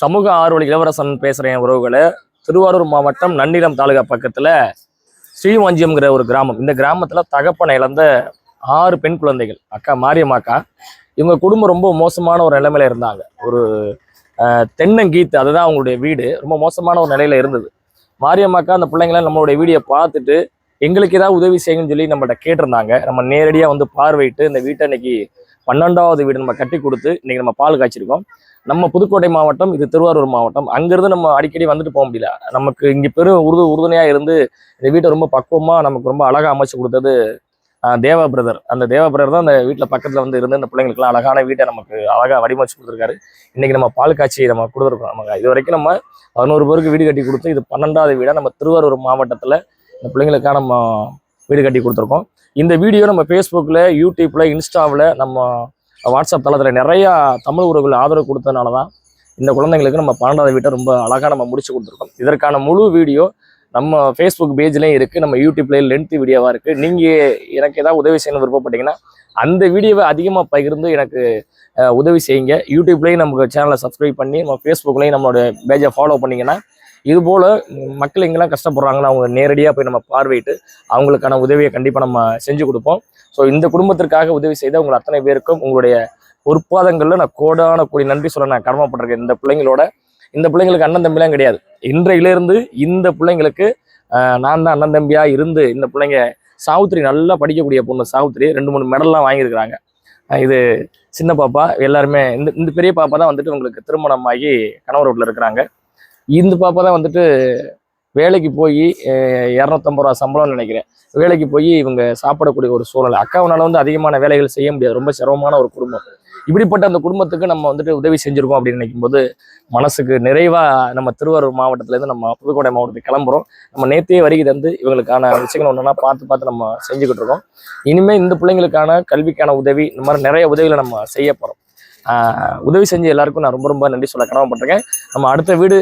சமூக ஆர்வலர் இளவரசன் பேசுகிறேன் உறவுகளை. திருவாரூர் மாவட்டம் நன்னிலம் தாலுகா பக்கத்தில் ஸ்ரீவாஞ்சியம்ங்கிற ஒரு கிராமம். இந்த கிராமத்தில் தகப்பனை இழந்த 6 பெண் குழந்தைகள். அக்கா மாரியம்மா அக்கா, இவங்க குடும்பம் ரொம்ப மோசமான ஒரு நிலைமையில இருந்தாங்க. ஒரு தென்னங்கீத்து, அதுதான் அவங்களுடைய வீடு. ரொம்ப மோசமான ஒரு நிலையில இருந்தது. மாரியம்மாக்கா அந்த பிள்ளைங்களாம் நம்மளுடைய வீடியோ பார்த்துட்டு எங்களுக்கு ஏதாவது உதவி செய்யுங்கன்னு சொல்லி நம்மகிட்ட கேட்டிருந்தாங்க. நம்ம நேரடியாக வந்து பார்வையிட்டு இந்த வீட்டை இன்னைக்கு 12வது வீடு நம்ம கட்டி கொடுத்து இன்னைக்கு நம்ம பால் காய்ச்சிருக்கோம். நம்ம புதுக்கோட்டை மாவட்டம், இது திருவாரூர் மாவட்டம். அங்கிருந்து நம்ம அடிக்கடி வந்துட்டு போக முடியல. நமக்கு இங்கே பெரும் உறுதுணையாக இருந்து இந்த வீட்டை ரொம்ப பக்குவமாக நமக்கு ரொம்ப அழகாக அமைச்சு கொடுத்தது தேவா பிரதர். அந்த தேவா பிரதர் தான் அந்த வீட்டில் பக்கத்தில் வந்து இருந்து இந்த பிள்ளைங்களுக்குலாம் அழகான வீட்டை நமக்கு அழகாக வடிவமைச்சு கொடுத்துருக்காரு. இன்னைக்கு நம்ம பால் காய்ச்சி நம்ம கொடுத்துருக்கோம். நமக்கு இது வரைக்கும் நம்ம 11 பேருக்கு வீடு கட்டி கொடுத்து இது 12வது வீடாக நம்ம திருவாரூர் மாவட்டத்தில் இந்த பிள்ளைங்களுக்காக நம்ம வீடு கட்டி கொடுத்துருக்கோம். இந்த வீடியோ நம்ம ஃபேஸ்புக்கில், யூடியூப்பில், இன்ஸ்டாவில், நம்ம வாட்ஸ்அப் தளத்தில் நிறையா தமிழ் உறவுகள் ஆதரவு கொடுத்ததுனால தான் இந்த குழந்தைங்களுக்கு நம்ம 12வது வீட்டை ரொம்ப அழகாக நம்ம முடிச்சு கொடுத்துருக்கோம். இதற்கான முழு வீடியோ நம்ம ஃபேஸ்புக் பேஜ்லேயும் இருக்குது, நம்ம யூடியூப்லேயும் லென்த் வீடியோவாக இருக்குது. நீங்கள் எனக்கு ஏதாவது உதவி செய்யணும் விருப்பப்பட்டீங்கன்னா அந்த வீடியோவை அதிகமாக பகிர்ந்து எனக்கு உதவி செய்யுங்க. யூடியூப்லேயும் நமக்கு சேனலை சப்ஸ்கிரைப் பண்ணி, நம்ம ஃபேஸ்புக்லேயும் நம்மளோட பேஜை ஃபாலோ பண்ணிங்கன்னா இதுபோல் மக்கள் எங்கெல்லாம் கஷ்டப்படுறாங்கன்னா அவங்க நேரடியாக போய் நம்ம பார்வையிட்டு அவங்களுக்கான உதவியை கண்டிப்பாக நம்ம செஞ்சு கொடுப்போம். ஸோ இந்த குடும்பத்திற்காக உதவி செய்த உங்கள் அத்தனை பேருக்கும் உங்களுடைய பொற்பாதங்களில் நான் கோடான கூடி நன்றி சொல்ல நான் கடமைப்பட்டிருக்கேன். இந்த பிள்ளைங்களுக்கு அண்ணன் தம்பிலாம் கிடையாது. இன்றையிலிருந்து இந்த பிள்ளைங்களுக்கு நான் தான் அண்ணன் தம்பியாக இருந்து இந்த பிள்ளைங்க சாவித்திரி நல்லா படிக்கக்கூடிய பொண்ணு சாவித்திரி 2-3 மெடல்லாம் வாங்கியிருக்கிறாங்க. இது சின்ன பாப்பா. எல்லாருமே இந்த பெரிய பாப்பா தான் வந்துட்டு உங்களுக்கு திருமணமாகி கணவர் வீட்டில் இருக்கிறாங்க. இந்த பாப்பா தான் வந்துட்டு வேலைக்கு போய் 250 ரூபா சம்பளம்னு நினைக்கிறேன். வேலைக்கு போய் இவங்க சாப்பிடக்கூடிய ஒரு சூழ்நிலை. அக்காவனால வந்து அதிகமான வேலைகள் செய்ய முடியாது. ரொம்ப சிரமமான ஒரு குடும்பம். இப்படிப்பட்ட அந்த குடும்பத்துக்கு நம்ம வந்துட்டு உதவி செஞ்சுருக்கோம் அப்படின்னு நினைக்கும் போது மனசுக்கு நிறைவாக நம்ம திருவாரூர் மாவட்டத்துலேருந்து நம்ம புதுக்கோட்டை மாவட்டத்துக்கு கிளம்புறோம். நம்ம நேற்றே வருகை தந்து இவங்களுக்கான விஷயங்கள் ஒன்றா பார்த்து நம்ம செஞ்சுக்கிட்டு இருக்கோம். இனிமேல் இந்த பிள்ளைங்களுக்கான கல்விக்கான உதவி, இந்த மாதிரி நிறைய உதவிகளை நம்ம செய்ய போகிறோம். உதவி செஞ்ச எல்லாருக்கும் நான் ரொம்ப நன்றி சொல்ல கடமைப்பட்டிருக்கேன். நம்ம அடுத்த வீடு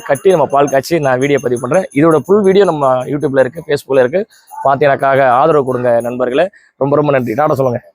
கட்டி நம்ம பால் காய்ச்சி நான் வீடியோ பதிவு பண்ணுறேன். இதோட ஃபுல் வீடியோ நம்ம யூடியூப்ல இருக்குது, ஃபேஸ்புக்கில் இருக்குது. பார்த்து எனக்காக ஆதரவு கொடுங்க நண்பர்களே. ரொம்ப நன்றி. டாடா சொல்லுங்கள்.